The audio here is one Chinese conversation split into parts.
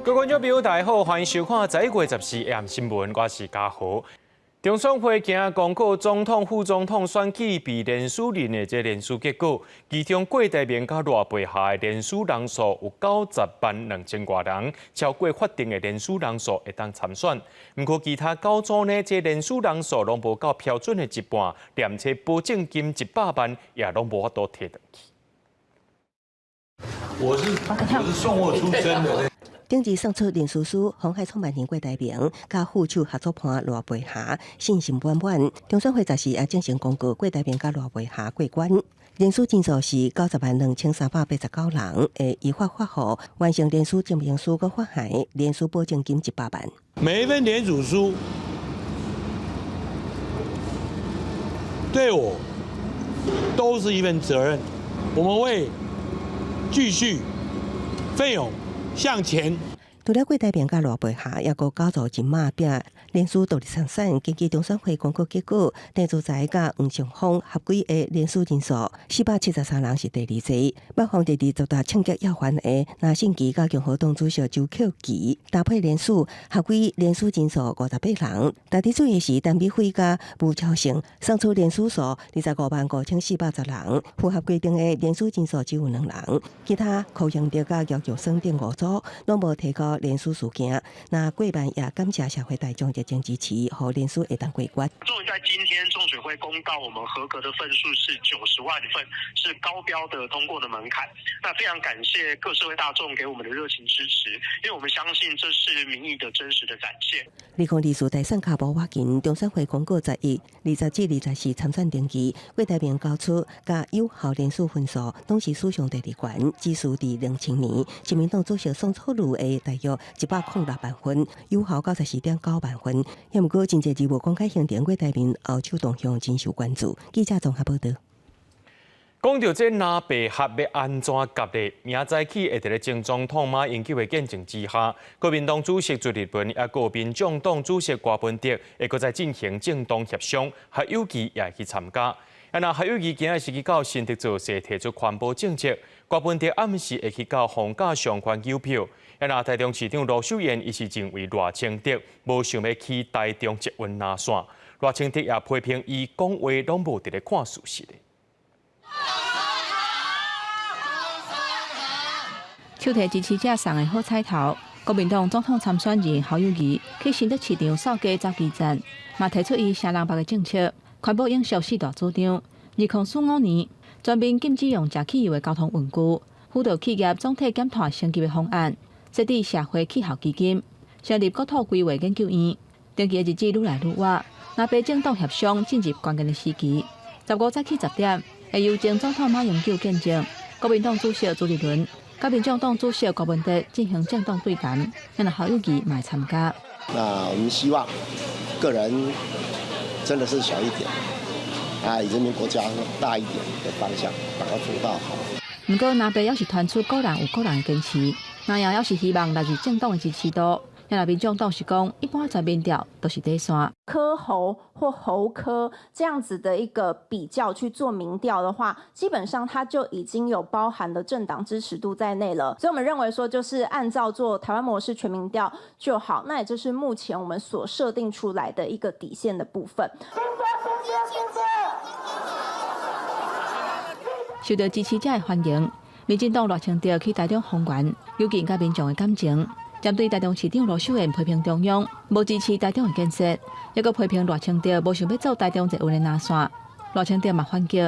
各位观众朋友，大家好，欢迎收看11月14AM 新闻，我是嘉豪。中选会今日公告总统、副总统选举被连署人的这连署结果，其中郭台铭甲赖培霞的连署人数有90万2000多人，超过法定的连署人数会当参选。不过其他9组呢，这连署人数拢无到标准的一半，连且保证金100万也拢无法度摕回去。我是送货出身的。顶日送出连署书，红海创办人郭台铭甲副手合作盘赖培霞信心满满。中选会10时也正式公告郭台铭甲赖培霞过关。连署人数是90万2389人，会依法发布完成连署证明书，佮发函连署保证金100万。每一份连署书对我都是一份责任，我们会继续奋勇向前。除了郭台铭甲赖培霞，也有9组金马拼连署独立参选。根据中选会公告结果，郑祖才甲黄尚峰合计的连署人数473人是第2济，北方第2十大抢劫要犯的拿信基甲共和党主席周克基搭配连署，合计连署人数58人。大体主席是陈美惠甲吴超成，送出连署数255410人，符合规定的连署人数只有2人。其他柯阳德甲姚玉生等5组拢无提高连署事件。那过半也感谢社会大众热情支持，和连署会当过关。终于在今天中选会公告，我们合格的份数是90万份，是高标的通过的门槛。那非常感谢各社会大众给我们的热情支持，因为我们相信这是民意的真实的展现。2024大选卡无瓦紧，中选会公告11、20至24参选登记，郭台铭交出甲有效连署分数，拢是史上第2悬，只输伫2000年亲民党主席宋楚瑜的大约106万分，有效94.9万分。也毋过，真侪字无公开行程，郭台铭后手动向真受关注。记者综合报道。讲到这蓝白合要安怎夹咧？明仔载起会伫咧前总统马英九的见证之下，国民党主席朱立伦也个民众党主席郭文哲会搁再进行政党协商，还有其也会去参加。那还有其今日是去到新竹做势提出环保政策，郭文哲暗时会去到逢甲上环邮票。那台中市长罗秀燕伊是认为赖清德无想要去台中捷运拉线，赖清德也批评伊讲话拢无伫咧看事实的。手提支持者送的好彩头，国民党总统参选人侯友宜去新竹市场扫街走基站，嘛提出伊城人北的政策，环保永续4大主张。2045年全面禁止用食汽油的交通运具，辅导企业总体减碳升级的方案，设立社会气候基金，成立国土规划研究院。登记的日子愈来愈晚，若被政党协商进入关键的时期。15早起10点，会由前总统马英九见证，国民党主席朱立伦。甲民众党主席郭文哲进行政党对谈，让侯友宜买参加。那我们希望个人真的是小一点，以人民国家大一点的方向，把它做到好。不过，若要是传出个人有个人的坚持，那样要是希望来自政党的支持度。那民众党是讲，一般全民调都是第三。柯侯或侯柯这样子的一个比较去做民调的话，基本上它就已经有包含了政党支持度在内了。所以我们认为说，就是按照做台湾模式全民调就好。那也就是目前我们所设定出来的一个底线的部分。受到支持者的欢迎，民进党赖清德去台中丰原，有见甲民众的感情。针对台中市长罗秀燕批评中央无支持台中的建设，也佮批评赖清德无想要走台中捷运的拉线。赖清德嘛反击，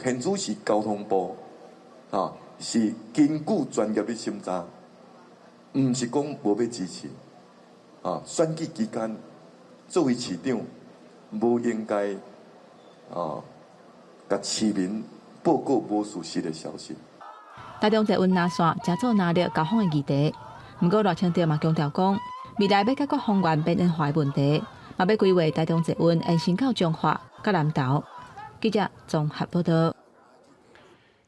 现主是交通部，是根据专业的审查，唔是讲无要支持。选举期间作为市长，无应该甲市民报告无事实的消息。台中捷运拉线正做拿了交通的议题。不过，赖清德嘛强调讲，未来要解决丰原边缘化的问题，嘛要规划台中捷运延伸到彰化、甲南投。记者综合报道。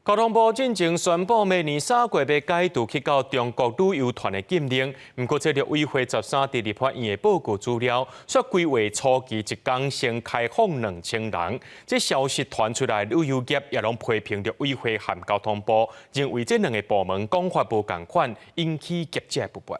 交通部进前宣布，明年3月要解除去到中国旅游团的禁令。不过，这个委会13伫立法院的报告资料，说规划初期一天先开放2000人。这消息传出来，旅游业也拢批评着委会和交通部，认为这2个部门讲法无共款，引起业界不满。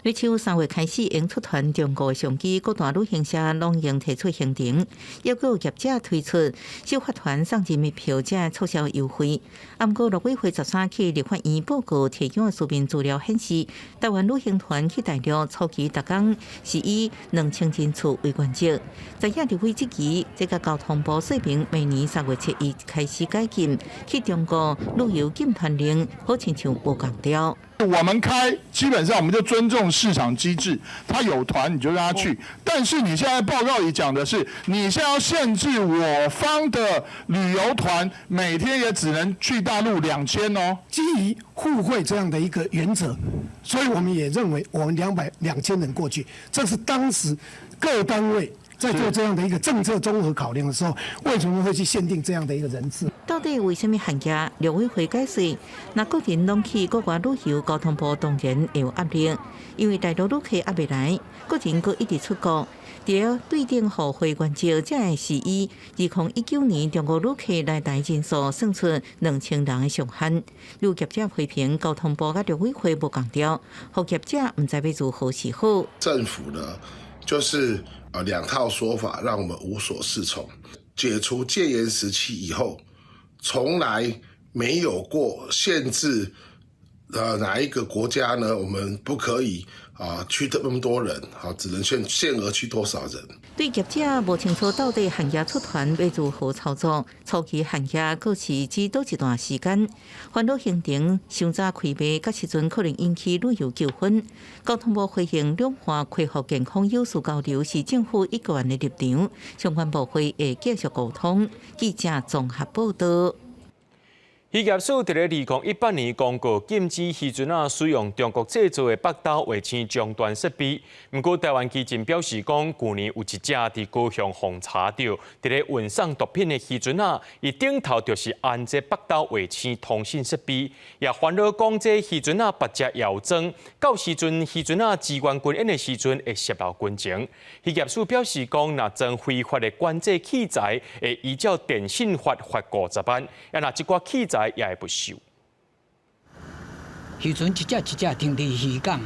瑞秋3月开始用出团中国相机，各大旅行社拢应提出行程，要求业者推出首发团送入密票者促销优惠。不过6月13日立法院报告提供的书面资料显示，台湾旅行团去大陆初期逐工是以2000人次为原则。在亚立委质疑，这个交通部说明明年3月7日开始解禁，去中国旅游禁团令好亲像无共调。我们开，基本上我们就尊重市场机制，他有团你就让他去。但是你现在报告里讲的是，你现在要限制我方的旅游团每天也只能去大陆2000哦。基于互惠这样的一个原则，所以我们也认为我们2000人过去，这是当时各单位在做这样的一个政策综合考量的时候，为什么会去限定这样的一个人次？到底为什么限价？6委会解释，那个人拢去国外旅游，交通部当然会有压力，因为大陆旅客还未来，个人阁一直出国。第二，对等互惠原则，才会是以2019年中国旅客来台人数算出2000人的上限。有业者批评交通部甲6委会无共调，互业者唔知要如何是好。政府呢，就是2套说法，让我们无所适从。解除戒严时期以后，从来没有过限制，哪一个国家呢？我们不可以去那么多人，只能限额去多少人。对业者无清楚到底限价出团要如何操作，初期限价过是指多一段时间，烦恼行程伤早开卖，甲时阵可能引起旅游纠纷。交通部回应两岸恢复健康有序交流是政府一贯的立场，相关部会会继续沟通。记者综合报道。渔业署伫咧2018年公告禁止渔船使用中国制造的北斗卫星终端设备。不过，台湾基金表示讲，去年有一只伫高雄奉查到伫咧运送毒品的渔船伊顶头就是安这北斗卫星通信设备，也烦恼讲这渔船别只遥装，到时阵渔船支援军演的时阵会泄露军情。渔业署表示讲，若装非法的管制器材，会依照电信法罚50万，也若一寡器材也会不收。渔船一只一只停伫渔港，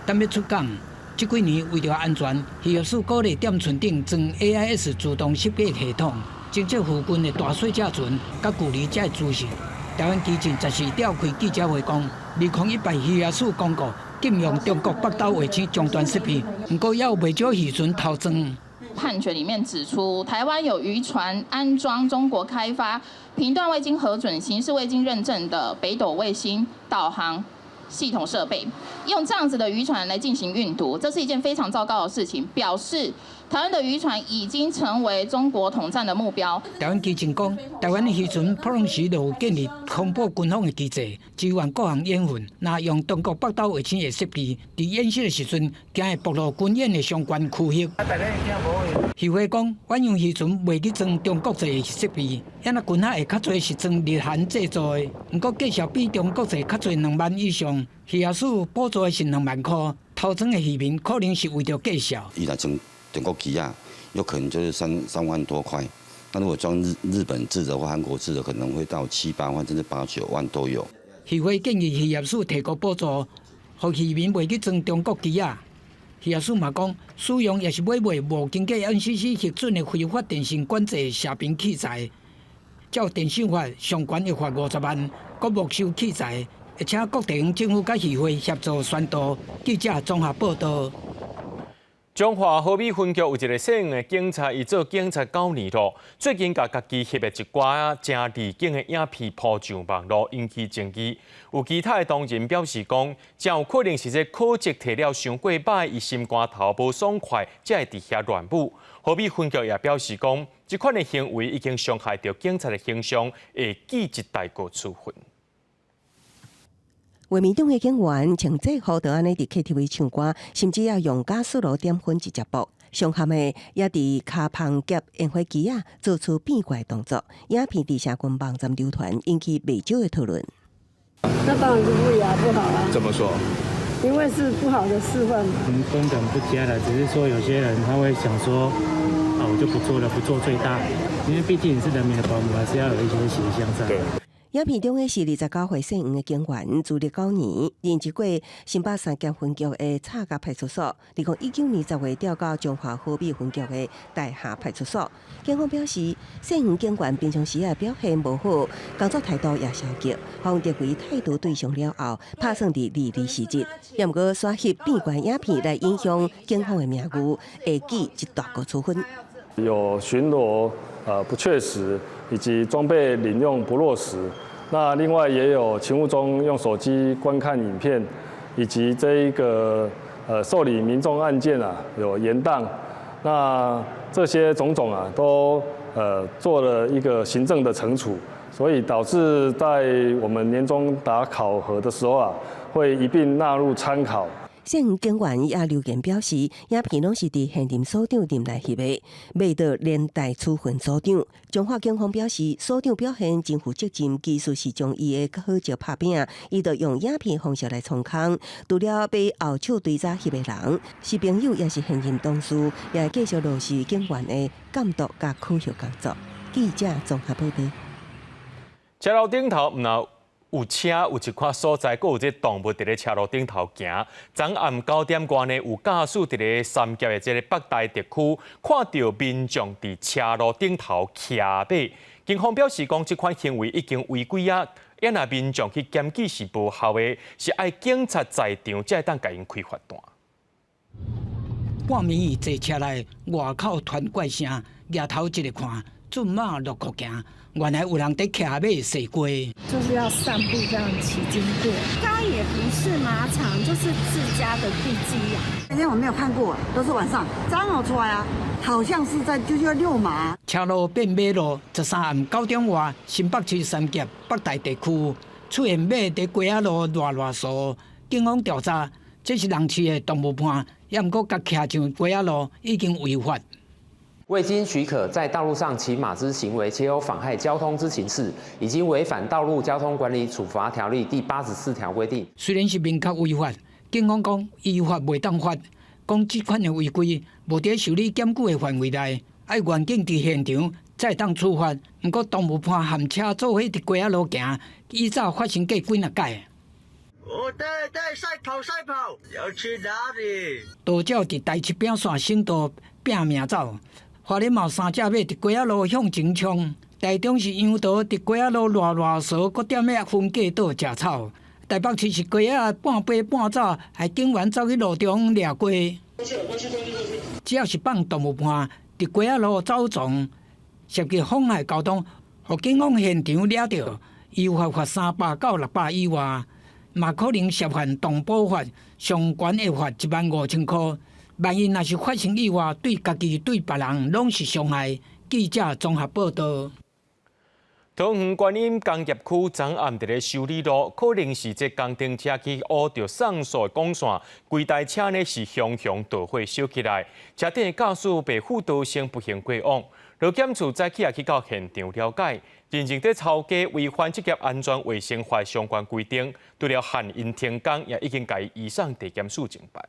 等要出港。这几年为了安全，渔业署鼓励店船顶装 AIS 自动识别系统，侦测附近的大水车船甲距离才会资讯。台湾基金14召开记者会讲，2018渔业署公告禁用中国北斗卫星终端设备，不过也有不少渔船偷装。判决里面指出，台湾有渔船安装中国开发、频段未经核准、形式未经认证的北斗卫星导航系统设备，用这样子的渔船来进行运毒，这是一件非常糟糕的事情，表示台湾的渔船已经成为中国统战的目标。台湾基金讲，台湾的渔船普通时就有建立通报军方的机制，支援各项演训。那用中国北斗卫星的设备，伫演习的时阵，惊会暴露军演的相关区域。渔会讲，阮用渔船袂去装中国制设备，因那军下会较侪是装日韩制造的，不过计数比中国制较侪2万以上。渔业署补助的是2万块，偷装的渔民可能是为着计数。伊来装中国机啊，有可能就是3万多块。那如果装日本制的或韩国制的，可能会到7、8万甚至8、9万都有。渔会建议渔业署提供补助，让渔民袂去装中国机啊。渔业署嘛讲，使用也是买无经过 NCC 核准的非法电信管制射频器材，照电信法相关的罚50万，搁没收器材，而且各地方政府甲渔会协助宣导。记者综合报道。中华和美分局有一个姓杨的警察，伊做警察9年咯。最近甲家己翕的一寡正离境的影片抛上网络，引起争议。有其他的同仁表示讲，真有可能是这考绩摕了伤过歹，伊心肝头无爽快，才会伫遐乱舞。和美分局也表示讲，这款的行为已经伤害到警察的形象，会记一代个处分。画面中的警员穿制服，就安尼伫 KTV 唱歌，甚至要用加速炉点火一只布。上含的也伫骹旁夹烟火机做出变怪动作，影片伫社群网站流传，引起不少的讨论。那当然是不雅不好啊！怎么说？因为是不好的示范嘛。根本不佳的，只是说有些人他会想说，我就不做了，不做最大，因为毕竟你是人民的保姆，还是要有一些形象在。影片中的是29岁姓黄的警员，资历9年，任职过新北三甲分局的蔡甲派出所，2019年10月调到中华和美分局的大厦派出所。警方表示，姓黄警员平常时表现无好，工作态度也消极，方得为态度对象了后，拍算伫离离时节。也毋过刷翕变关影片来影响警方的名誉，会记一大个处分。有巡逻不确实，以及装备领用不落实。那另外也有勤务中用手机观看影片，以及这一个受理民众案件有延宕。那这些种种都做了一个行政的惩处，所以导致在我们年终打考核的时候会一并纳入参考。姓黄警员也留言表示，影片拢是伫现任所长店内翕的，未得连带处分所长。中华警方表示，所长表现真负责任，技术是将伊的好招拍扁，伊就用影片方式来冲康。除了被后手对查翕的人，是朋友也是现任同事，也继续落实警员的监督甲科学工作。记者综合报道。车路顶头有车有一块所在，阁有这动物伫咧车路顶头行。昨暗9点外呢，有驾驶伫咧三峡的这个北大特区，看到民众伫车路顶头骑马。警方表示讲，这款行为已经违规也若民众去检举是无效的，是爱警察在场才会当甲因开罚单。半暝伊坐车来，外口传怪声，抬头一个看，准马落国行。原来有人在骑马驶过，就是要散步这样骑经过。它也不是马场，就是自家的地基那天我没有看过，都是晚上张好出来好像是就是要遛马。车路变马路，13暗9点外，新北市三峡北大地区出现马在街仔路乱扫，警方调查，这是人饲的动物伴，也毋过甲骑上街仔路已经违法。未经许可在道路上骑马之行为，且有妨害交通之形式，已经违反《道路交通管理处罚条例》第84条规定。虽然是明确违法，警方讲依法袂当罚，讲这款的违规无伫受理检举的范围内，爱员警伫现场才当处罚。不过动物伴含车做伙伫街仔路行，依早发生过几啊届。对，赛跑，要去哪里？多少伫台七边线省道拼命走。花莲有3只马伫街仔路向前冲，台中是杨桃伫街仔路乱扫，搁踮咧分隔岛食草。台北市是街仔半爬半走，还警员走去路中掠过。只要是放动物伴伫街仔路走撞，涉及妨害交通，互警方现场抓到，依法罚300到600以外，嘛可能涉犯动保法，上悬会罚15000块。万一若是发生意外，对家己对别人拢是伤害。记者综合报道。桃园观音工业区昨暗伫咧修理路，可能是这工程车去挖着上锁钢线，规台车呢是熊导火烧起来，车顶的驾驶被辅导生不幸过往。劳检处早起也去到现场了解，认定在操驾违反职业安全卫生法相关规定，除了限因停工，也已经甲伊移送地检署侦办。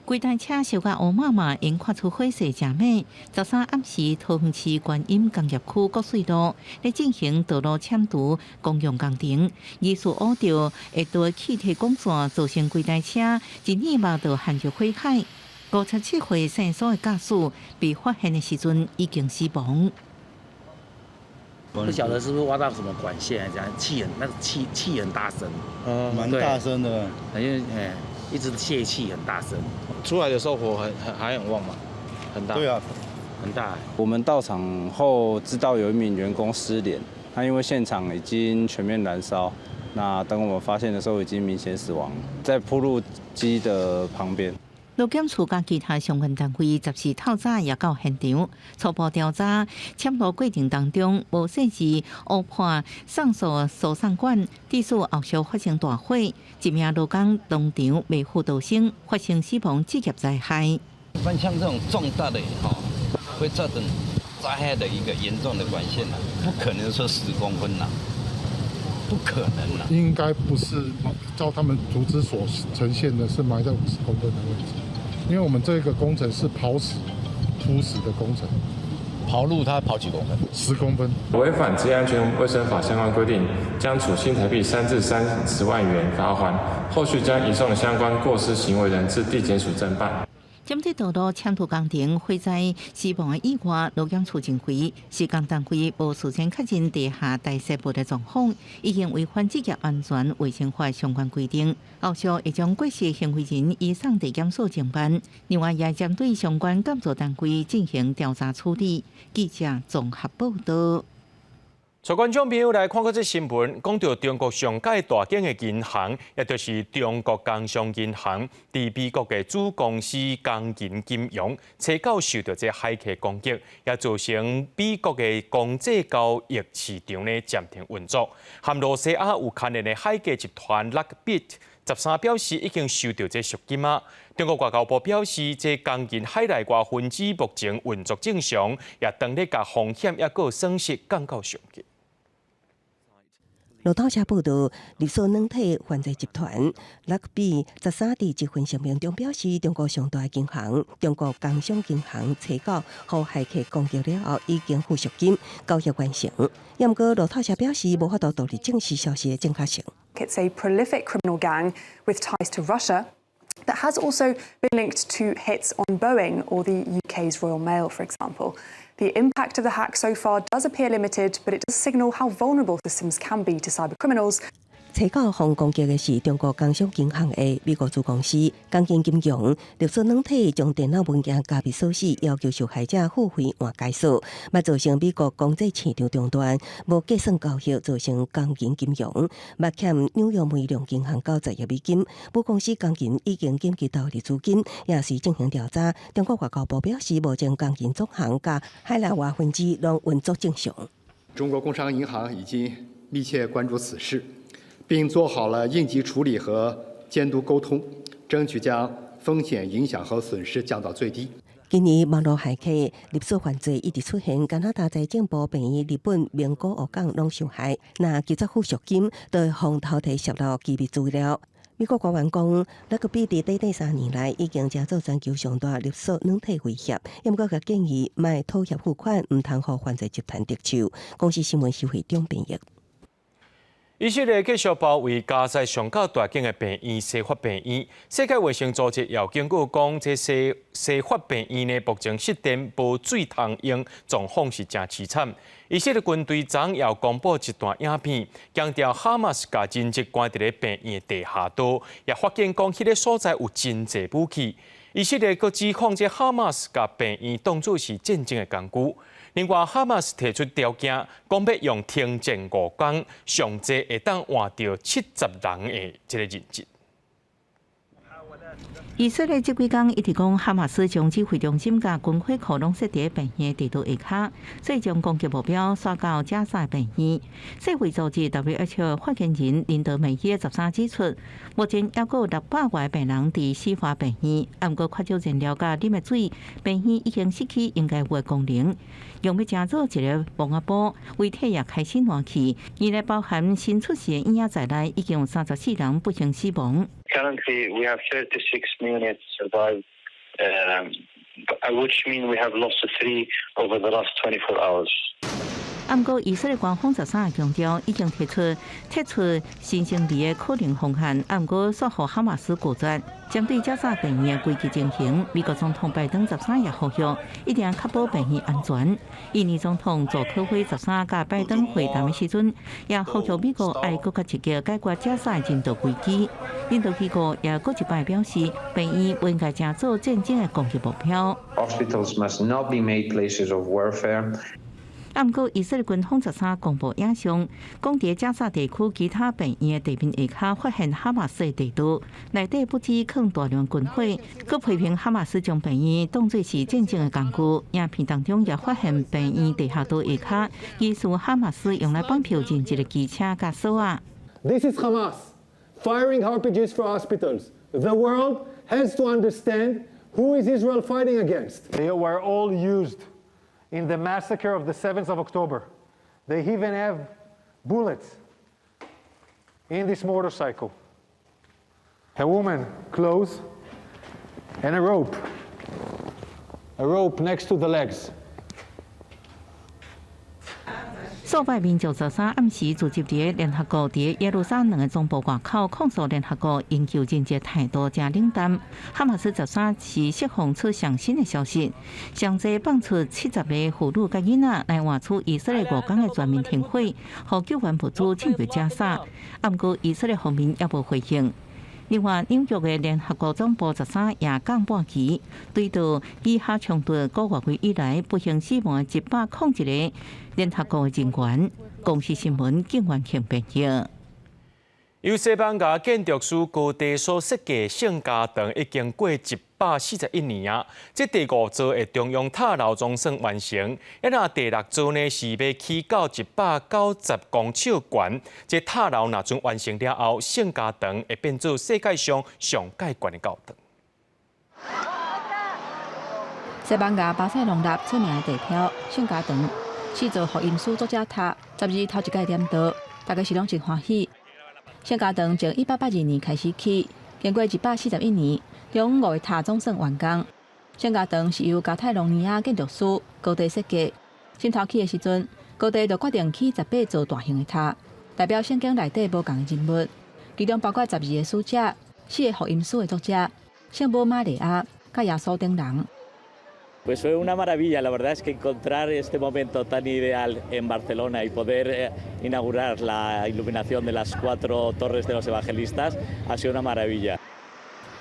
规台车烧甲乌麻麻，因看出火势正猛。13暗时，桃园市观音工业区国水路咧进行道路铲除公用工程，疑似挖到会对气体管线，造成规台车一年目就陷入火海。57岁姓苏的驾驶被发现的时阵已经死亡。不晓得是不是挖到什么管线，这样气很大声，蛮大声的，因为一直泄气很大声。出来的时候火还很旺嘛，很大。对啊，很大。我们到场后知道有一名员工失联，他因为现场已经全面燃烧，那等我们发现的时候已经明显死亡，在铺路机的旁边。劳检处甲其他相关单位10时透早也到现场，初步调查，签路过程当中无限时误判上锁输送管，致使后续发生大火，一名劳工当场被辅导生发生死亡职业灾害。一般像这种重大的会造成灾害的一个严重的管线不可能说10公分不可能了。应该不是照他们图纸所呈现的，是埋在50公分的位置。因为我们这个工程是刨蚀、铺蚀的工程，跑路他跑几公分？10公分。违反职业安全卫生法相关规定，将处新台币3至30万元罚锾，后续将移送相关过失行为人至地检署侦办。针对道路抢渡工程火灾死亡的意外，路检处认为，施工单位无事先确认地下代谢物的状况，已经违反职业安全卫生法相关规定。后续会将过失行为人移送地检署侦办，另外也将对相关监督单位进行调查处理。记者综合报道。各观众朋友来看过这新闻，讲到中国上届大间的银行，也就是中国工商银行，伫美国的子公司工银金融，初九受到这骇客攻击，也造成美国的公债交易市场呢暂停运作。含罗西亚有牵连的海客集团 Lockbit13表示已经收到这赎金啊。中国外交部表示，这工银海内外分支目前运作正常，也当咧甲风险也个损失降到上级。路透社报道，律所软体犯罪集团 Lockbit13伫一份声明中表示，中国上大的银行中国工商银行初九互骇客攻击了后，已经付赎金，交易完成。也毋过，路透社表示无法度独立证实消息的正确性。It's a prolific criminal gang with ties to Russia that has also been linked to hits on Boeing or the UK's Royal Mail, for example. The impact of the hack so far does appear limited, but it does signal how vulnerable systems can be to cybercriminals. 初九防攻击的是中国工商银行的美国子公司工银金融，律所软体将电脑文件加密锁死，要求受害者付费换解锁，嘛造成美国公债市场中断，无计算交易，造成工银金融嘛欠纽约梅隆银行90亿美金。母公司工银已经紧急投入资金，也是进行调查。中国外交部表示，目前工银总行甲海内外分支拢运作正常。中国工商银行已经密切关注此事，并做好了应急处理和监督沟通，争取将风险影响和损失降到最低。今年网络骇客勒索犯罪一直出现，加拿大财政部便于日本、名古屋港拢受害，那急着付赎金，都会防偷摕泄露机密资料。美国官員講，那個比第3年來已經製造全球上大勒索軟體威脅，也毋過佢建議賣妥協付款，唔通互犯罪集團得手。公司新聞收回中編譯。以色列繼續包圍加沙上較大間嘅病院——西法病院。世界衛生組織又警告講，這西法病院呢目前失電、無水通用，狀況是真凄慘。以色列軍隊昨又公布一段影片，強調哈馬斯甲人質關佇咧病院地下道，也發現講迄個所在有真濟武器。以色列閣指控這哈馬斯甲病院當作是戰爭嘅工具。另外，哈馬斯提出條件，講要用停戰5天，上濟會當換到70人的這個人質。以色列這幾天一直講哈馬斯將指揮中心甲軍火庫攏設佇病院地圖下，所以將攻擊目標刷到加沙病院。世衛組織 WHO 發言人林德梅耶13指出，目前還有600多病人佇西法病院，不過缺少燃料甲飲的水，病院已經失去應該有的功能。用要建造一個防壓堡，為體液開始暖氣，而內包含新出事的醫院在內，已經有34人不幸死亡。Currently, we have 36 units survived, which means we have lost 3 over the last 24 hours. 不過，以色列官方13日強調，已經撤出新勝利的可能風險，不過說服哈馬斯拒絕，將對加沙病院的危機進行。美國總統拜登13日呼籲，一定要確保病院安全。印尼總統佐科威13日甲拜登會談的時陣，也呼籲美國愛擱較積極解決加沙人道危機。人道機構也擱一擺表示，病院不應該成做戰爭的攻擊目標。Hospitals must not be made places of warfare. 不過，以色列軍方13公布影像，講在加沙地區其他病院的地面下發現哈馬斯的地圖，內底不止藏大量軍火，佮批評哈馬斯將病院當作是戰爭的工具。影片當中也發現病院地下道下疑似哈馬斯用來綁票人質的機車甲鎖啊。This is Hamas firing RPGs for hospitals. The world has to understand who is Israel fighting against. They were all used in the massacre of the 7th of October. They even have bullets in this motorcycle. A woman, clothes, and a rope next to the legs. 数百民众13暗时聚集伫联合国伫耶路撒冷的总部外口，控诉联合国研究人质态度真冷淡。哈马斯13是释放出上新的消息，上济放出70个妇女甲囡仔来换取以色列5天的全面停火，互救援物资进入加沙。不过以色列方面也无回应。另外，纽约的联合国总部13夜间半旗对到以哈冲突5月份以来不幸死亡101个联合国人员。公司新闻警员庆评价。由西班牙建筑师高第所设计圣家堂已经过141年啊！这第5座的中央塔楼总算完成，那第6座呢是要起到190公尺悬。这塔楼若准完成了后，圣家堂会变做世界上上界悬的教堂。西班牙巴塞隆纳出名的地标圣家堂，4座福音书作者塔，12头一届点到，大家是拢真欢喜。圣家堂从1882年开始起，经过141年，中5个塔总算完工。圣家堂是由加泰隆尼亚建筑师高第设计。新头起的时阵，高第就决定起18座大型的塔，代表圣经内底无共的人物，其中包括12个使者、4个福音书的作者、圣母玛利亚、甲耶稣等人。Pues fue una maravilla, la verdad es que encontrar este momento tan ideal en Barcelona y poder inaugurar la iluminación de las 4 torres de los evangelistas ha sido una maravilla.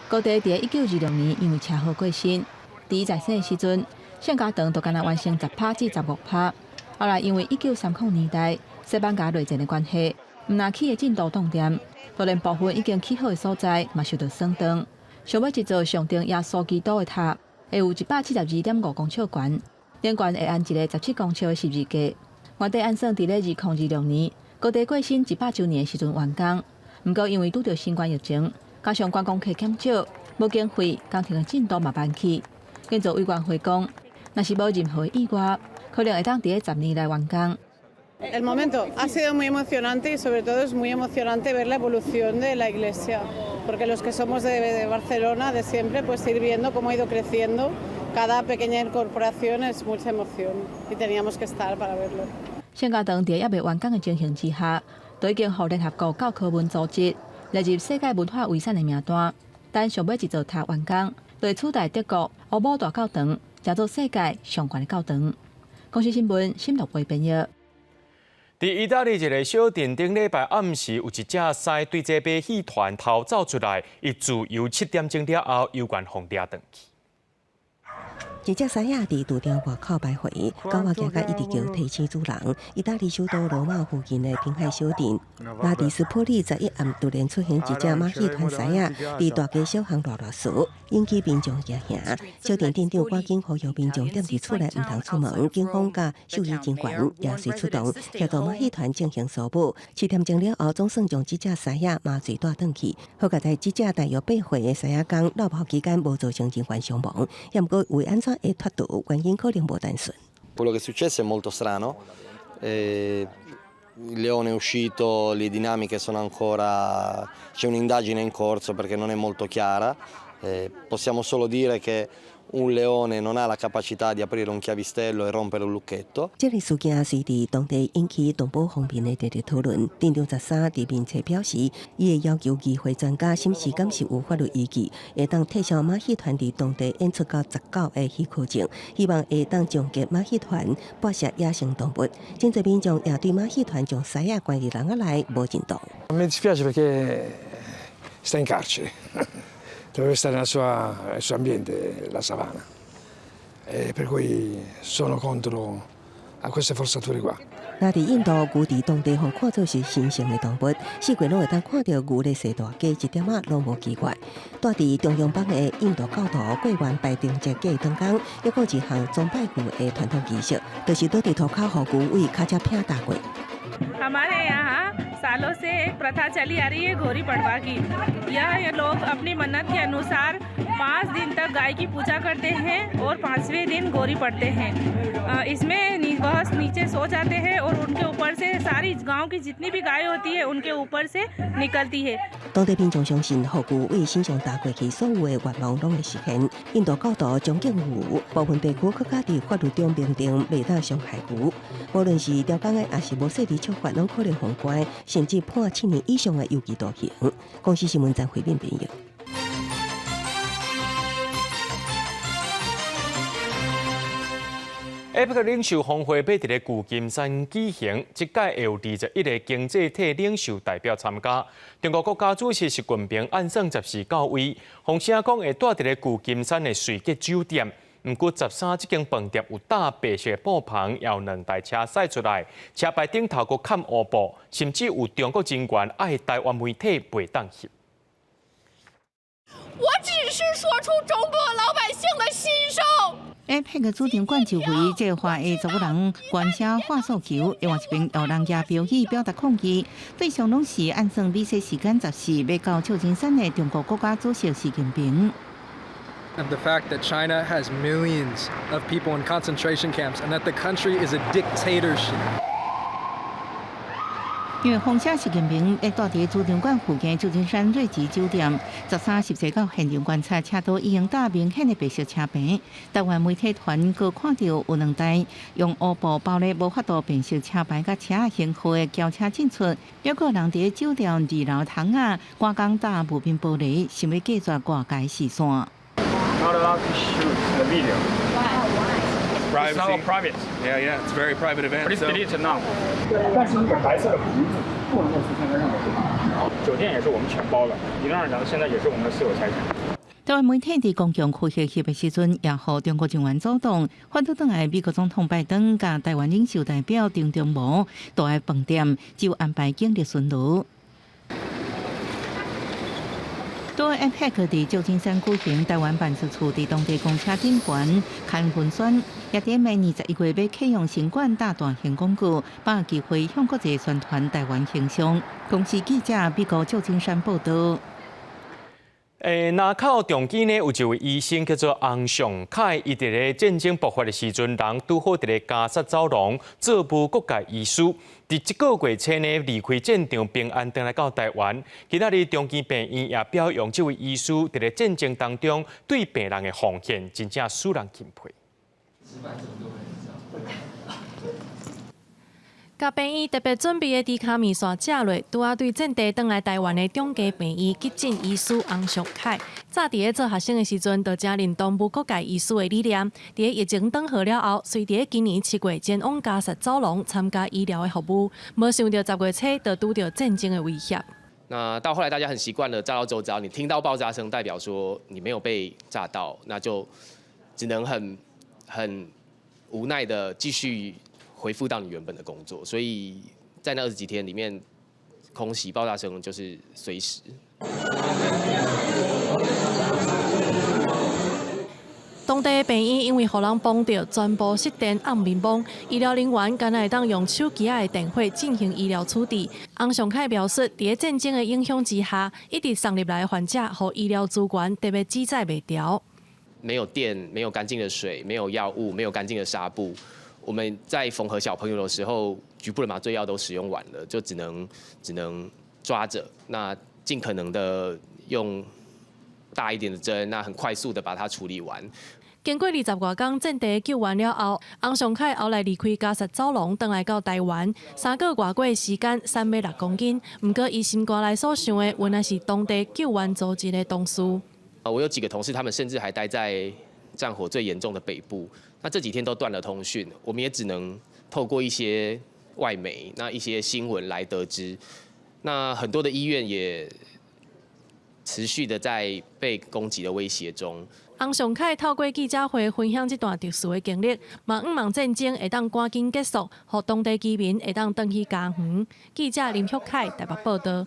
高第伫1926年因为车祸过身，伫在世的时阵，圣家堂就敢若完成10%至15%。后来因为1930年代西班牙内战的关系，唔拿起的进度断点，就连部分已经起好的所在嘛受到损伤。想要一座象征耶稣基督的塔。会有172.5公尺悬，顶悬会按一个17公尺的12架。原地按算伫咧2026年，高第过身100周年的时阵完工。不过因为拄到新冠疫情，加上观光客减少，无经费，工程的进度嘛慢起。建筑委员会讲，若是无任何意外，可能会当伫咧10年内完工。El momento ha sido muy emocionante y sobre todo es muy emocionante ver la evolución de la iglesia, porque los que somos de Barcelona de siempre, pues ir viendo cómo ha ido creciendo, cada pequeña incorporación es mucha emoción y teníamos que estar para verlo. 圣家堂伫还未完工的情形之下，都已经互联合国教科文组织列入世界文化遗产的名单，但上尾一座塔完工，就会取代德国欧姆大教堂，叫做世界上悬的教堂。公司新闻新录为编译。伫意大利一个小镇，顶礼拜暗时有一只狮对这马戏团逃走出来，伊自由7点钟了后，有关封抓转去。一只狮仔伫赌场外口徘徊，狗仔行到一直叫提醒主人。意大利首都罗马附近的滨海小镇拉迪斯普利11暗突然出现一只马戏团狮仔，伫大街小巷乱输，引起民众惊吓。小镇镇长赶紧呼吁民众踮伫厝内，唔通出门。警方甲兽医警官也随出动，协助马戏团进行搜捕。7点钟了后，总算将这只狮仔麻醉带转去。好在这只大约8岁的狮仔公落跑期间无造成人员伤亡，也毋过为安怎会脱逃，原因可能无单纯。Quello che è successo è molto strano. Il leone è uscito, le dinamiche sono ancora. C'è un'indagine in corso perché non è molto chiara. Possiamo solo dire che un leone non ha la capacità di aprire un chiavistello e rompere un lucchetto. 这个事件随伫当地引起动保方面的热烈讨论。镇长13伫面册表示，伊会要求议会专家审视敢是有法律依据，会当撤销马戏团伫当地演出到19个许可证，希望会当终结马戏团捕杀野生动物。真侪民众也对马戏团将狮仔关入人仔内无认同。Mi dispiace perché sta in carcere. Doveva stare nel suo ambiente, la savana. Per cui sono contro a queste forzature qua. 那伫印度，牛伫当地互看作是神圣的动物，四季拢会当看到牛咧踅大街，一点仔拢无奇怪。住伫中央邦的印度教徒过完拜定节假当天，还有一项崇拜牛的传统仪式，就是倒伫涂骹互牛为脚只拼打过。हमारे यहाँ सालों से एक प्रथा चली आ रही है घोड़ी पड़वा की। यह लोग अपनी मन्नत के अनुसार 5 दिन तक गाय की पूजा करते हैं और 5वें दिन गौरी पड़ते हैं। इसमें वह नीचे सो जाते हैं और उनके ऊपर से सारी गांव की जितनी भी गाय होती है उनके ऊपर से निकलती है। 当地民众相信，好久为神上打过去所有的愿望拢会实现。印度教徒将敬牛，部分地区更加伫法律中明定袂当伤害牛。无论是调工的，还是无设立处罚，拢可能封关，甚至判7年以上的有期徒刑。公司新闻站回面编译。APEC 领袖峰会要伫咧旧金山举行，这届会有21个经济体领袖代表参加。中国国家主席习近平按算14到位，风声讲会住伫咧旧金山的瑞吉酒店。不过13间饭店有搭白色布棚，也有2台车驶出来，车牌顶头阁嵌乌布，甚至有中国人员爱台湾媒体袂当翕。我只是说出中国老百姓的心声。APEC 主场馆就为这话的15人关车画诉求，另外一边有人也标语表达抗议。对象拢是按算美西时间14要到旧金山的中国国家主席习近平。Of the fact that China has millions of people in concentration camps and that the country is a dictatorship. 因为风车习近平会住伫主场馆附近旧金山瑞吉酒店，13、14到现场观察，车道已经搭明显的白色车牌。台湾媒体团阁看到有2台用乌布包咧无法度辨识车牌甲车型号的轿车进出，还有人伫酒店2楼窗啊挂钢搭无边玻璃，想要隔绝外界视线。Not allowed to shoot the video. Why? It's not private. Yeah, it's a very private event. Please delete it now. 但是那个白色的棚子不能够出现在任何地方。酒店也是我们全包的，理论上讲，现在也是我们的私有财产。台湾媒体伫公共区域翕的时阵，也互中国政员阻挡。反倒转来，美国总统拜登甲台湾领袖代表丁仲谋都爱饭店，就安排警力巡逻。在 APEC 伫旧金山举行，台湾办事处伫当地公车顶悬刊文宣，也伫明年11月要启用新馆大大型广告，把握机会向国际宣传台湾形象。公司记者美国旧金山报道。南口中间呢有一位医生叫做洪尚凯，伊伫咧战争爆发的时阵，人拄好伫咧加沙走廊做务国界医师。伫这个月初呢离开战场，平安回来到台湾。今仔日中间病院也表扬这位医师伫咧战争当中对病人的奉献，真正使人敬佩。甲病院特别准备的猪脚面线食落，拄啊对战地返来台湾的中家病院急诊医师洪尚凯，早伫咧做学生的时阵，就正认同无国界医师的理念。伫咧疫情转好了后，随伫今年7月前往加沙走廊参加医疗的服务，没想到10月初就拄到战争的威胁。那到后来，大家很习惯了炸到周遭，你听到爆炸声，代表说你没有被炸到，那就只能很无奈的继续恢复到你原本的工作。所以在那20几天里面，空袭爆炸声就是随时。当地的病院因为互人崩掉，全部熄电暗面崩，医疗人员敢会当用手机的电话进行医疗处理。洪尚凯表示，伫战争的影响之下，一直送入来的患者和医疗资源特别记载袂掉。没有电，没有干净的水，没有药物，没有干净的纱布。我们在缝合小朋友的时候，局部的麻醉药都使用完了，就只能抓着，那尽可能的用大一点的针，那很快速的把它处理完。经过20多天战地救援了后，洪尚凯后来离开加沙走廊，回来到台湾。3个月外过的时间，3码6公斤。不过，伊心肝内所想的，原来是当地救援组织的同事。我有几个同事，他们甚至还待在战火最严重的北部。那这几天都断了通讯，我们也只能透过一些外媒、那一些新闻来得知。那很多的医院也持续的在被攻击的威胁中。洪尚凯透过记者会分享这段特殊的经历，嘛希望战争会当赶紧结束，让当地居民会当回去家园。记者林旭凯台北报道。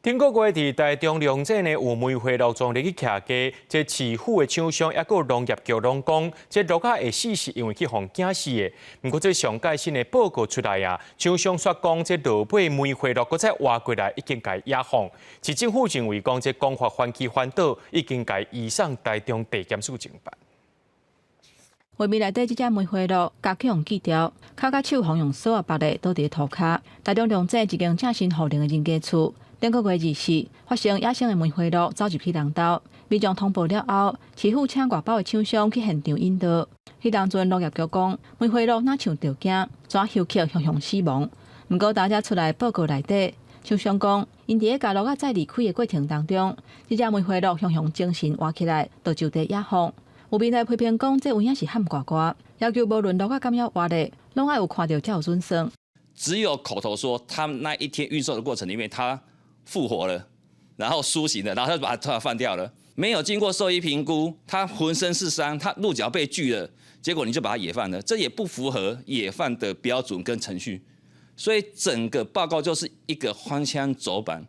顶个月伫台中龙井的有煤灰路中入去徛街，这市府的厂商也个农业局拢讲，这落下会死是因为去互惊死的。不过这上届新的报告出来啊，厂商说讲这落尾煤灰路搁再挖过来已经甲野放，市政府认为讲这光华环期环岛已经甲移送台中地检署侦办。画面内底即只煤灰路，甲去用锯掉，脚甲手互用锁啊绑咧倒伫涂骹。台中龙井一间正新户龄的人家厝。顶个月24发生野生的煤灰路走入去人兜，民众通报了后，市府请外包的厂商去现场引导。迄当阵农业局讲，煤灰路哪像着惊，怎休克向死亡。毋过大家出来报告内底，厂商讲，因伫甲路仔再离开的过程当中，即只煤灰路向精神挖起来，就地野放。有民来批评讲，这有影是喊呱呱，要求无论路仔敢要挖的，拢爱有看到才有准算。只有口头说，他们那一天运送的过程里面，他复活了，然后苏醒了，然后他就把它放掉了，没有经过兽医评估，他浑身是伤，他鹿角被锯了，结果你就把它野放了，这也不符合野放的标准跟程序，所以整个报告就是一个荒腔走板。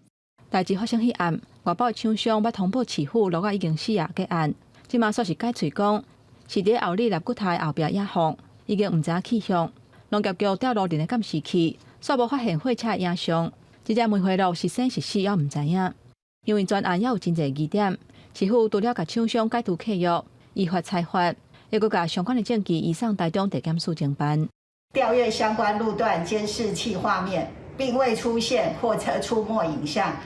代志发生迄暗，外包的厂商要通报市府，路仔已经死啊个案，即马说是解喙讲，是伫后里立骨台后壁野放，已经毋知影去向。农业局调路人的监视器，煞无发现货车影像。即只煤灰路是生是死，也毋知影。因为专案也有真侪疑点，市府除了甲厂商解除契约、依法裁罚，也阁甲相关的证据移送台中地检署侦办。调阅相关路段监视器画面，并未出现货车出没影像。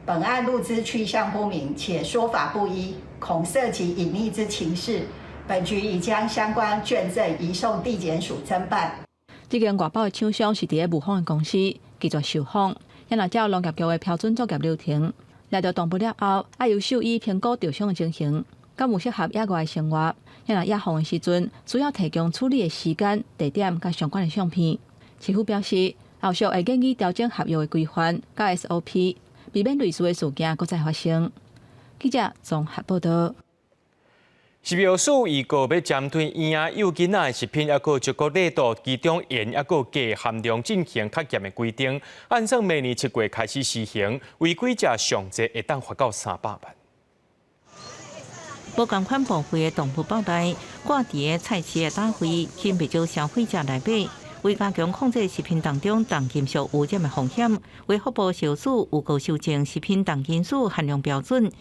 本案路资去向不明，且说法不一，恐涉及隐匿之情事。本局已将相关卷证移送地检署侦办。这间外包的厂商是伫咧雾峰的公司，拒绝受访，也若照农业局的标准作业流程，来到动不了后，要由兽医评估受伤的情形，敢有适合野外的生活。也若野放的时阵，需要提供处理的时间、地点甲相关的相片。市府表示，后续会建议调整合约的规范甲 SOP， 避免类似的事件搁再发生。记者综合报道。是苗属预告要针对婴儿、幼囡仔的食品，还有巧克力豆、其中盐还有镉含量进行较严的规定，按算明年7月开始施行，违规者上济会当罚到300万。无共款部会的动物包袋挂伫个菜市的打灰，khiến不少消费者来买。为加强控制食品当中重金属污染的风险，为福部小署有告修正食品重金属含量标准。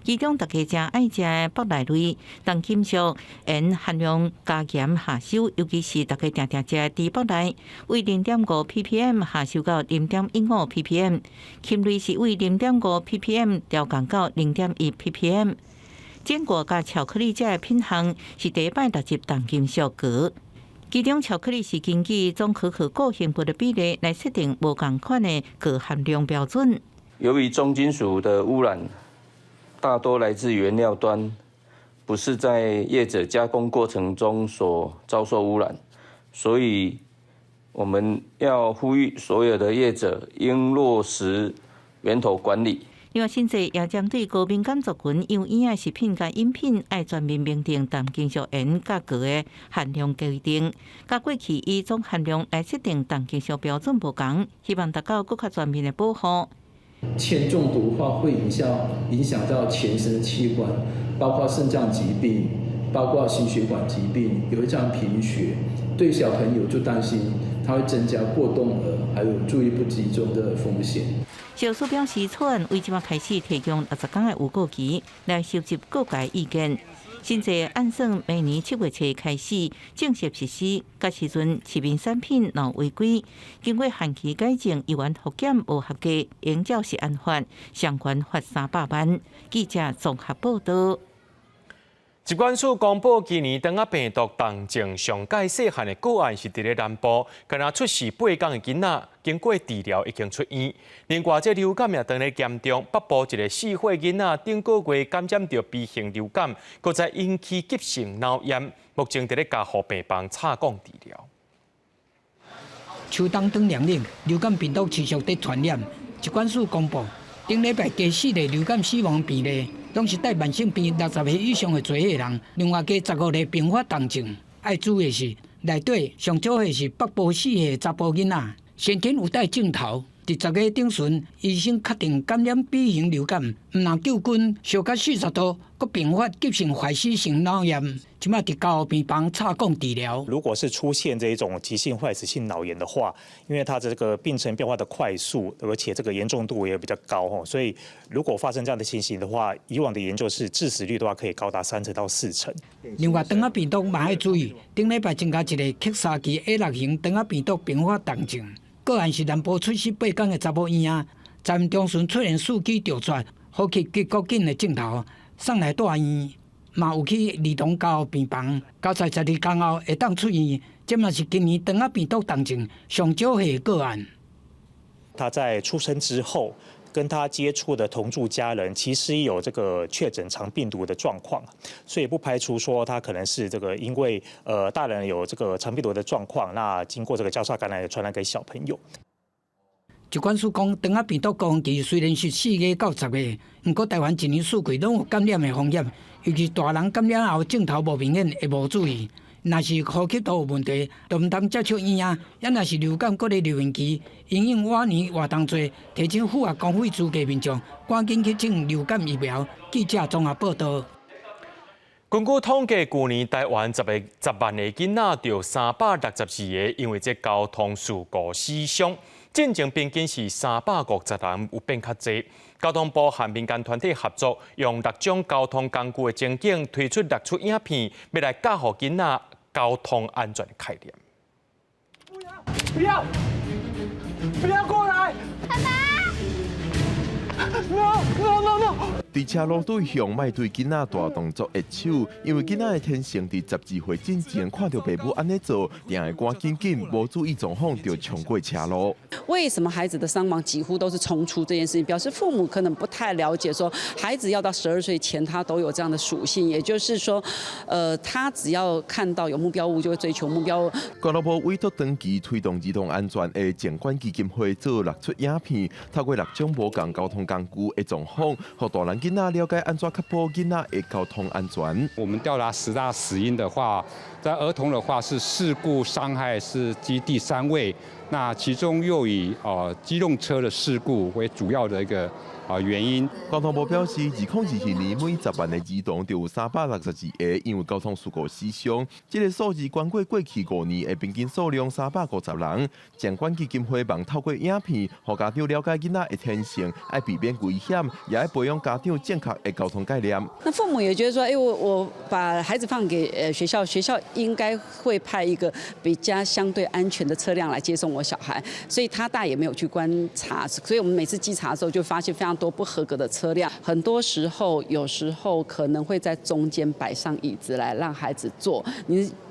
其中，大家正爱食的包内类重金属盐含量加减下修，尤其是大家常常食的猪包内，为0.5 ppm 下修到0.15 ppm， 禽类是为0.5 ppm 调降到0.1 ppm。坚果甲巧克力这的品项是第一摆纳入重金属格，其中巧克力是根据总可可固形物的比例来设定无同款的镉含量标准。由于重金属的污染大多来自原料端，不是在业者加工过程中所遭受污染，所以我们要呼吁所有的业者应落实源头管理。另外，现在也针对高敏感族群，幼婴的食品甲饮品，爱全面明定重金属盐甲镉的含量规定，甲过去以总含量来设定重金属标准不同，希望达到更加全面的保护。铅中毒的话会影响到全身的器官，包括肾脏疾病，包括心血管疾病，也会这样贫血。对小朋友就担心它会增加过动儿，还有注意不集中的风险。小署表示，草案为即马开始提供60天的预告期来收集各界意见。现在按算明年7月初开始正式实施，到时阵市面产品若违规，经过限期改正、依原复检无合格，应照实按罚，上悬罚300万。记者综合报道。疾管署公布，今年肠仔病毒重症上届细汉的个案是伫咧南部，敢若出事8天的囡仔，经过治疗已经出院。另外，这流感也当咧严重，北部一个4岁囡仔顶个月感染到 B 型流感，搁再引起急性脑炎，目前伫咧加护病房插管治疗。秋冬转凉冷，流感病毒持续在传染。疾管署公布，顶礼拜加4例流感死亡病例。拢是带慢性病60岁以上的侪个人，另外加15例并发重症。要注意的是，内底上少的是北部4个查甫囡仔，先天有戴镜头，伫10月中旬，医生确定感染 B 型流感，毋能救菌，烧到40度，佫并发急性坏死性脑炎，即马伫加护病房插管治疗。如果是出现这一种急性坏死性脑炎的话，因为它这个病程变化的快速，而且这个严重度也比较高吼，所以如果发生这样的情形的话，以往的研究是致死率的话可以高达30%到40%。另外，肠仔病毒嘛要注意，顶礼拜增加一个克萨奇 A6型肠仔病毒并发重症。个案是南部出世8天的查某婴仔，昨中旬出现四肢着疥、呼吸急过紧的症头，送来大院，嘛有去儿童加护病房，到在12天后会当出院。这嘛是今年肠仔病毒重症上少岁的个案。他在出生之后，跟他接触的同住家人其实有这个确诊肠病毒的状况，所以不排除说他可能是这个因为大人有这个肠病毒的状况，那经过这个交叉感染传染给小朋友。疾管署讲，肠仔病毒高峰期虽然是4月到10月，不过台湾一年四季拢有感染的风险，尤其大人感染后症头无明显，会无注意。若是呼吸道有问题，就唔通接触婴仔；也若是流感，搁咧流行期，因应往年活动多，提醒符合公费资格民众赶紧去种流感疫苗。记者综合报道。根据统计，去年台湾10万个囡仔，就362个因为这交通事故死伤，进前平均是350人，有变较济。交通部和民间团体合作，用6种交通工具的情景推出6出影片，要来教予囡仔交通安全概念。不要过来！爸爸 ！No！ 伫车路对向卖对囡仔大动作的手，因为囡仔的天性伫12岁之前看到爸母安尼做，定会赶紧，无注意状况就冲过车路。为什么孩子的伤亡几乎都是冲出这件事情？表示父母可能不太了解，说孩子要到12岁前，他都有这样的属性，也就是说，他只要看到有目标物，就会追求目标物。交通部委托长期推动儿童安全的监管基金会做6出影片，透过6种无同交通工具的状况，让大人囡仔了解安怎确保囡仔的交通安全。我们调查10大死因的话，在儿童的话是事故伤害是居第3位，那其中又以机动车的事故为主要的一个原因。交通部表示，2024年每10万的儿童就有362个因为交通事故死伤，这个数字超过过去5年的平均数量350人。监管基金会望透过影片，让家长了解囡仔的天性，爱避免危险，也爱培养家长正确的交通概念。那父母也觉得说，我把孩子放给学校，学校应该会派一个比较相对安全的车辆来接送我小孩，所以他大也没有去观察，所以我们每次稽查的时候就发现非常多不合格的车辆，很多时候有时候可能会在中间摆上椅子来让孩子坐，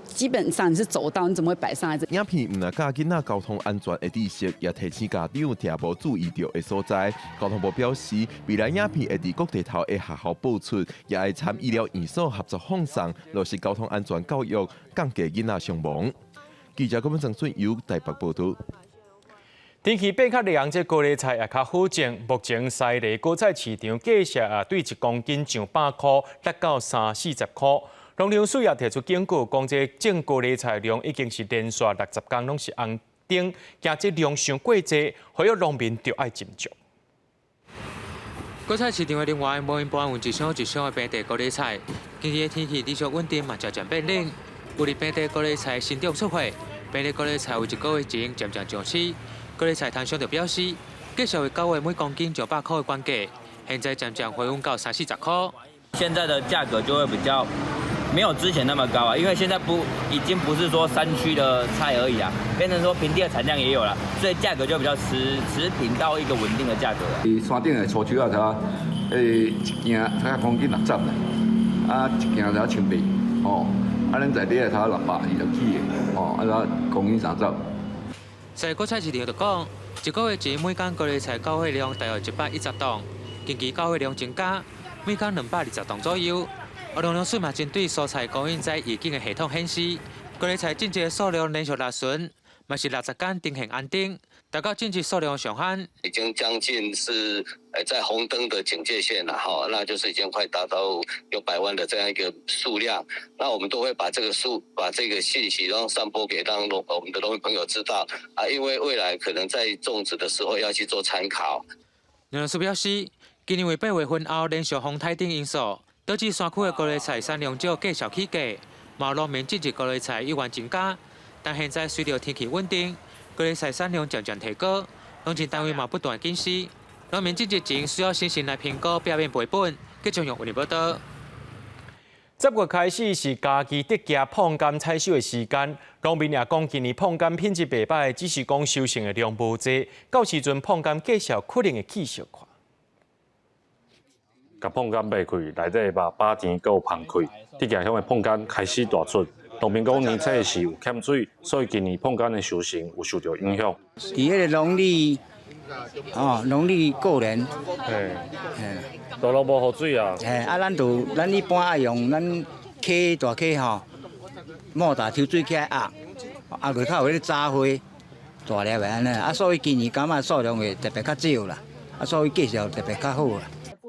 基本上你是走道，你怎么会摆上来？影片唔但教囡仔交通安全的知识，也提醒家长听无注意到的所在。交通部表示，未来影片会伫各地头的学校播出，也会参医疗院所合作放送，落实交通安全教育，降低囡仔伤亡。记者郭文成由台北报道。天气变较凉，这高丽菜也较好种。目前西丽果菜市场价格对1公斤上100块，达到30-40块。农粮署也提出警告，讲这种高丽菜量已经是连续60天拢是红灯，惊这量上过济，所以农民就要斟酌。果菜市场的另外，无因搬运一箱一箱的平地高丽菜，今日的天气持续稳定，嘛渐渐变冷。有日平地高丽菜新长出货，平地高丽菜有1个月前渐渐上市。高丽菜摊商就表示，继续为9月每公斤900块的关价，现在渐渐回温到30-40块。现在的价格就会比较没有之前那么高啊，因为现在已经不是说山区的菜而已啊，变成说平地的产量也有了，所以价格就比较持平到一个稳定的价格了。山顶的粗秋啊，一件才公斤60啊，一件才1,800哦，咱在地的才620起的哦，公斤30。西果菜市场就讲，1个月前每天高丽菜交货量大约110吨，近期交货量增加，每天220吨左右。农粮署嘛针对蔬菜供应在预警的系统显示，高丽菜进节数量连续6旬，嘛是60间定行安定，达到紧急数量上限。已经将近是在红灯的警戒线了哈，那就是已经快达到有100万的这样一个数量。那我们都会把这个信息让散播给我们的农民朋友知道啊，因为未来可能在种植的时候要去做参考。农事表示，今年为8月份后连续风台等因素，导致山区的高丽菜产量少继续起价，毛农民种植高丽菜意愿增加。但现在随着天气稳定，高丽菜产量渐渐提高，农政单位嘛不断检视，农民种植前需要先行来评估表面赔本。继续用为你报道。10月开始是家己得家碰柑采收的时间，农民也讲今年碰柑品质袂歹，只是讲收成的量无济，到时阵碰柑继续可能会继续看。甲碰柑卖开，内底肉把田够芳开，得家乡的碰柑开始大出。农民讲年初是有欠水，所以今年碰柑的收成有受到影响。伫迄个农历过年，道路无雨水啊。咱一般爱用咱大溪吼，莫大抽水起来压，落较有迄个炸花，大粒的安尼。所以今年柑仔数量会特别较少啦，所以价钱特别较好啦。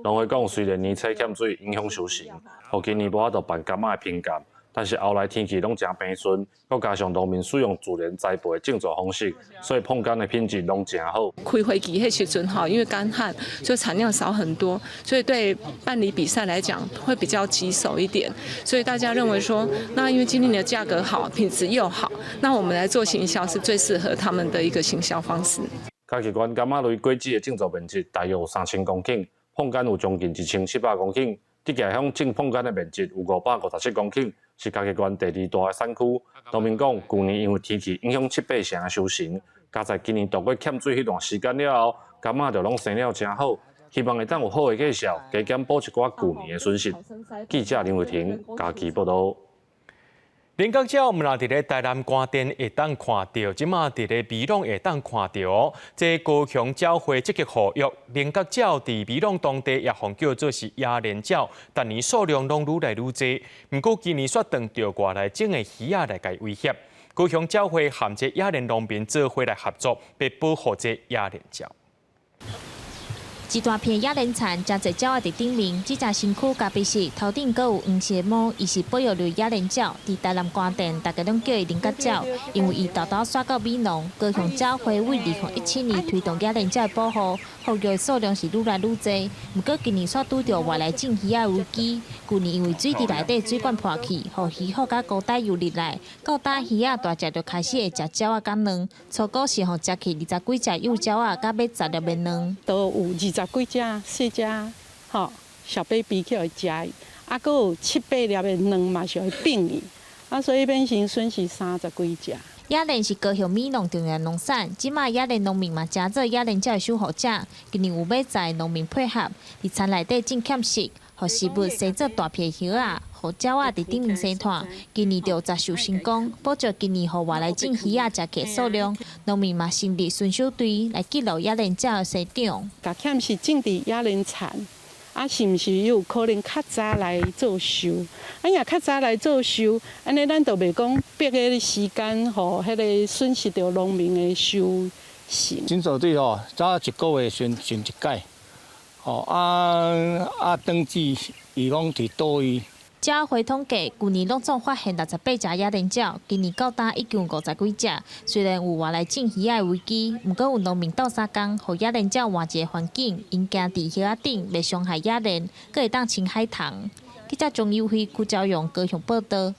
农会讲，虽然年初欠水影响收成，互今年无法度办柑仔的品鉴。但是后来天气拢真平顺，佮加上农民使用自然栽培的种植方式，所以碰柑的品质拢真好。开会期迄时阵哈，因为干旱，所以产量少很多，所以对办理比赛来讲会比较棘手一点。所以大家认为说，那因为今年的价格好，品质又好，那我们来做行销是最适合他们的一个行销方式。嘉义县柑仔类果子的种植面积大约有3000公顷，碰柑有将近1700公頃。得家乡种碰柑的面积有557公顷。是嘉义县第2大的产区。农民讲，去年因为天气影响7-8成的收成，加在今年度过欠水迄段时间了后，柑仔就拢生了真好，希望会当有好的绩效，加减补一寡去年的损失。记者林伟霆，嘉义报道。林角鸟，毋若伫咧台南官店会当看到，即马伫咧美浓会当看到哦。这高雄鸟会积极呼吁，林角鸟伫美浓当地也互叫做是野连鸟，但年数量拢愈来愈济。毋过今年却当着外来种的鱼仔来甲威胁。高雄鸟会含这野连农民做伙来合作，要保护这野连鸟。一大片野莲田，真侪鸟仔伫顶面，只只身躯甲鼻是头顶阁有黄色毛，伊是保育类野莲鸟。伫台南官店，大家拢叫伊林角鸟，因为伊豆豆刷到美浓。高雄鸟会为2017年推动野莲鸟的保护，呼吁的数量是愈来愈济。毋过今年却拄着外来种鱼仔危机。去年因为水池内底水管破去，互鱼好甲高台游入来，到搭鱼仔大只就开始会食鸟仔甲卵。初估是互食去20几只幼鸟仔，甲要10粒的卵。都有20几只、4只，吼小 baby 去会食伊，啊，阁有7、8粒的卵嘛是会并伊，啊，所以变成损失30几只。野莲是高雄美浓重要农产，即卖野莲农民嘛真做野莲鸟的守护者。今年有买菜农民配合，伫田内底种欠食，互食物生做大片叶仔，互鸟仔伫顶面生团。今年就杂树成功，保证今年互外来种鱼仔食客数量。农民嘛成立巡守队来记录野莲鸟的生长。甲欠是种伫野莲田。啊，是毋是有可能较早来做收？啊，若较早来做收，安尼咱就袂讲逼个时间，吼，迄个损失着农民的收成。巡守队吼，早1个月巡一届，吼登记伊拢伫倒位。鸟会统计，去年拢总发现68只野莲鸟，今年到搭已经有50几只。虽然有外来种鱼仔危机，不过有农民斗相共，互野莲鸟换一个环境，因惊伫叶仔顶袂伤害野莲，阁会当清海棠。记者钟友辉、顾朝阳高雄报道。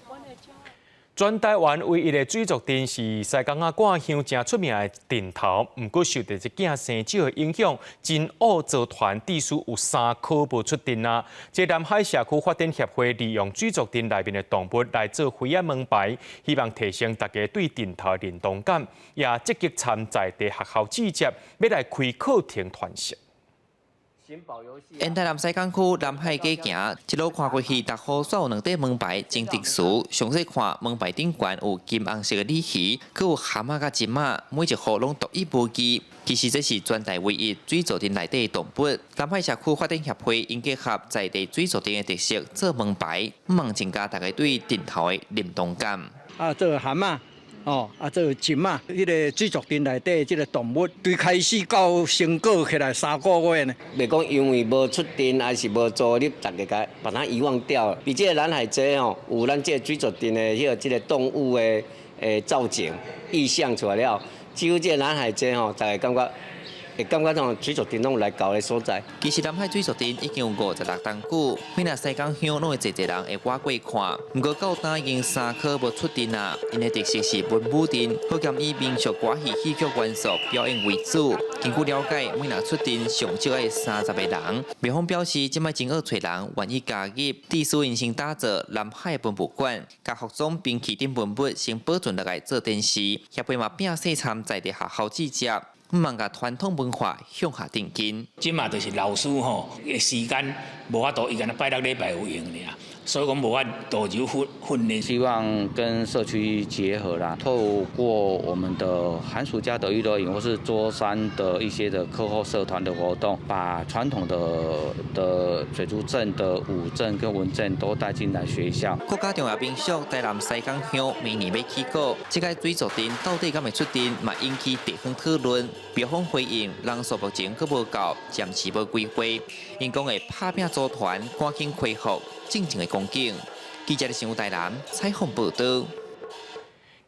全台湾唯一的水族镇是西港仔挂乡真出名的镇头，不过受到一件生少的影响，真恶造团地数有3棵无出镇啊。这南海社区发展协会利用水族镇内面的动物来做花仔门牌，希望提升大家对镇头的认同感，也积极参在地学校季节，要来开课程团式。沿台南西港区南海街行，一路看过去，大户所有2块门牌，真特殊。详细看门牌顶悬有金红色的鲤鱼，佮有蛤蟆甲金仔，每一户拢独一无二。其实这是全台唯一水族镇内底的动物。南海社区发展协会因结合在地水族镇的特色做门牌，希望增加大家对镇头的认同感。这个蛤蟆，做金嘛，迄个水族店内底即个动物，对开始到成果起来3个月呢。袂讲因为无出店还是无做，你大家把它遗忘掉了。比这个蓝海街吼，有咱这个水族店的迄个这个动物的造景意象出来了，几乎这个蓝海街吼，大家感觉。会感觉像水族店拢来搞的所在。其实南海水族店已经有56档久，每若西港乡拢会侪人会过过看。不过到今已经3颗无出店啊，因的特色是文武店，好兼以民俗歌戏戏剧元素表演为主。根据了解，每若出店上少要30个人。庙方表示，即摆真好找人愿意加入，地属因先打造南海文物馆，甲服装兵器等文物先保存落来做展示。协会嘛拼细参在地学校记者。毋茫甲传统文化向下定根。即嘛就是老师吼，时间无法度，伊干那拜6礼拜有用尔，所以讲无法度就训练。希望跟社区结合啦，透过我们的寒暑假的娱乐营或是桌山的一些的课后社团的活动，把传统的水族镇的武镇跟文镇都带进来学校。国家重要民俗台南西港乡明年要起稿，这个水族店到底敢会出店，嘛引起地方讨论。庙方回应，人数目前佫无够，暂时无规划。因讲会拍拼组团，赶紧恢复正常的光景。记者在台南采访报道。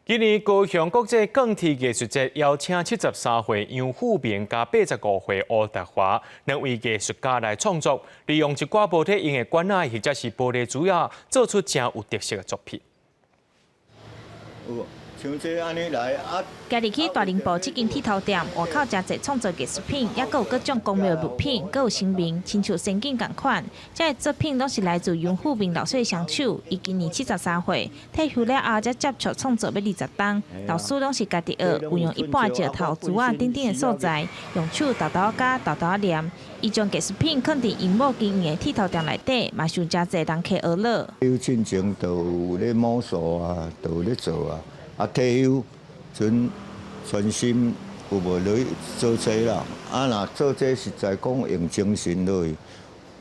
今年高雄国际钢铁艺术节邀请73岁杨富明加85岁吴达华两位艺术家来创作，利用一寡玻璃用的管仔或者是玻璃珠啊，做出真有特色的作品。像这安尼来啊！家己去大林埔这间铁头店，外口真侪创作艺术品，也有各种公庙物品，各有声名，亲像仙境同款。这些作品都是来自杨富明老师的双手。伊今年73岁，退休了后才接触创作要20档。老师拢是家己学，运用一般石头、珠啊等等的素材，用手豆豆加豆豆念。伊将艺术品放伫银幕经营的铁头店内底，嘛受真侪人客学乐。有进前都有咧摸索啊，都有咧做啊。退休全心有无落去做这啦？若做这实在讲用精神落去，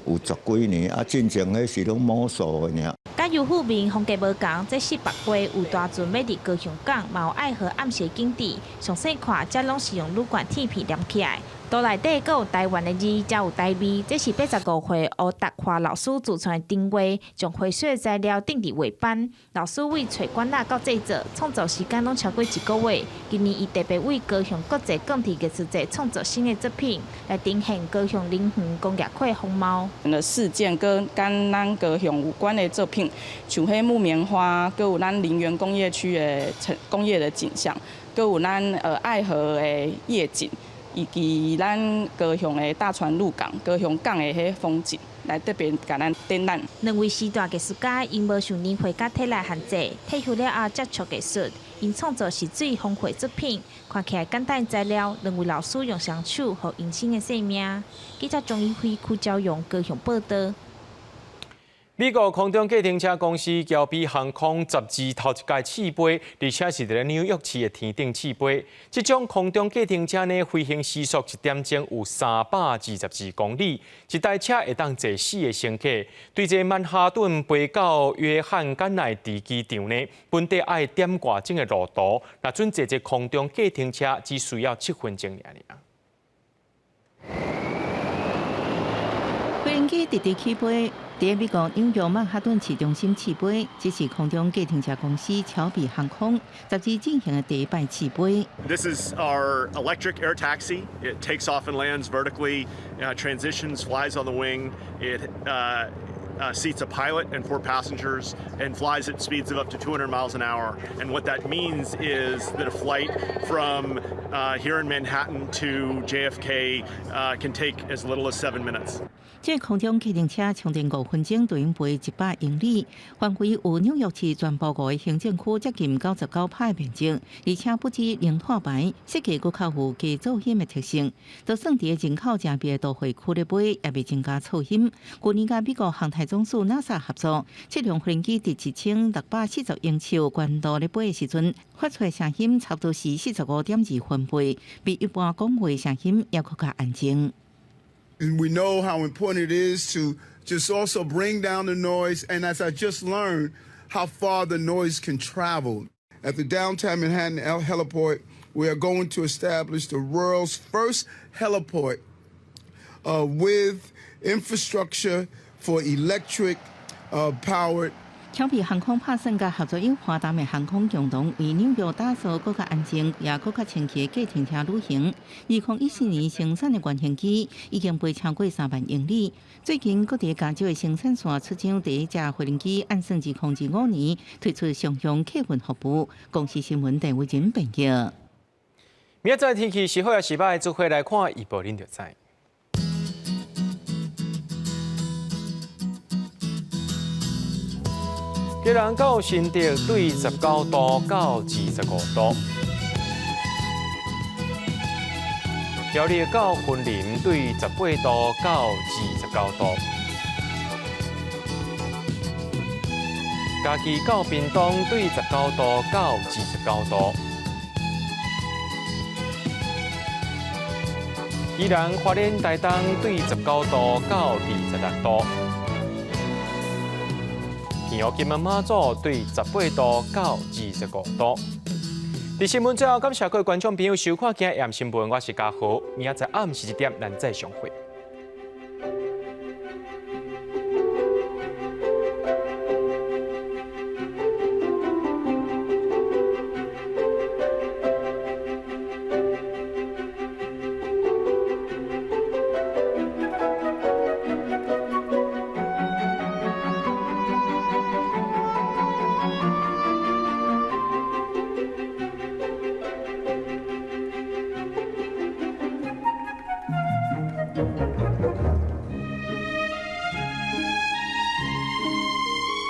有10几年。进前迄是拢摸索的尔。甲杨富明风格无同，这18岁有大船要伫高雄港，嘛有爱河暗时景致。详细看，这拢是用铝管铁片连起来。岛内底阁有台湾的字，才有台味。这是85岁吴达华老师自创的定位，将回水材料钉伫画板。老师为找管仔到制作，创作时间拢超过1个月。今年伊特别为高雄国际钢铁艺术节创作新的作品，来呈现高雄林园工业区的风貌。事件跟咱高雄有关的作品，像迄木棉花，阁有咱林园工业区的工业的景象，阁有咱爱河的夜景。以及咱高雄的大船入港、高雄港的迄风景，来特别甲咱展览。两位时代艺术家因无受年岁甲体力限制，退休了后接触艺术，因创作是水风绘作品，看起来简单材料，两位老师用双手和用心的生命。记者钟义辉、邱昭勇高雄报道。美国空中计程车公司交比航空12头一届起飞，而且是伫纽约市的天顶起飞。这种空中计程车呢，飞行时速1点钟有322公里，一台车会当坐4个乘客。对这曼哈顿飞到约翰甘乃迪机场呢，本地爱点外钟的路途，若准坐这空中计程车只需要7分钟尔。飞行机直直起飞。在美国纽约曼哈顿市中心起飞，这是空中计程车公司乔比航空12进行的第一摆起飞。This is our electric air taxi. It takes off and lands vertically, transitions, flies on the wing. It seats a pilot and 4 passengers and flies at speeds of up to 200 miles an hour. And what that means is that a flight from here in Manhattan to JFK can take as little as 7 minutes. 这空中计程车长程5分钟，就用飞100英里，范围有纽约市全部5个行政区，接近99趴面积，而且不止零碳排，设计佫较有低噪音的特性。就算伫人口真密的都会区咧飞，也未增加噪音。去年甲美国航太总署 NASA 合作，这辆飞行机伫1640英尺高度咧飞的时阵，发出的声音差不多是45.2分贝，比一般讲话声音要佫较安静。And we know how important it is to just also bring down the noise. And as I just learned, how far the noise can travel. at the downtown Manhattan heliport, we are going to establish the world's first heliport with infrastructure for electric powered. 侨美航空拍算甲合作有华达的航空共同为纽约打造更加安全也更加清气的计程车旅行。2014年生产的原型机已经飞超过3万英里。最近，各地加州的生产线出厂第一架飞行机，按算2025年推出上乡客运服务。公司新闻陈伟仁报道。明仔载天气是好也是歹，做伙来看预报，恁就知。吉兰到新竹对19度到25度，苗栗到云林对18度到29度，嘉义到屏东对19度到29度，宜兰花莲台东对19度到26度。平湖金门马祖对18度到25度。伫新闻最后，感谢各位观众朋友收看今日新闻，我是嘉豪，明仔载暗时1点咱再相会。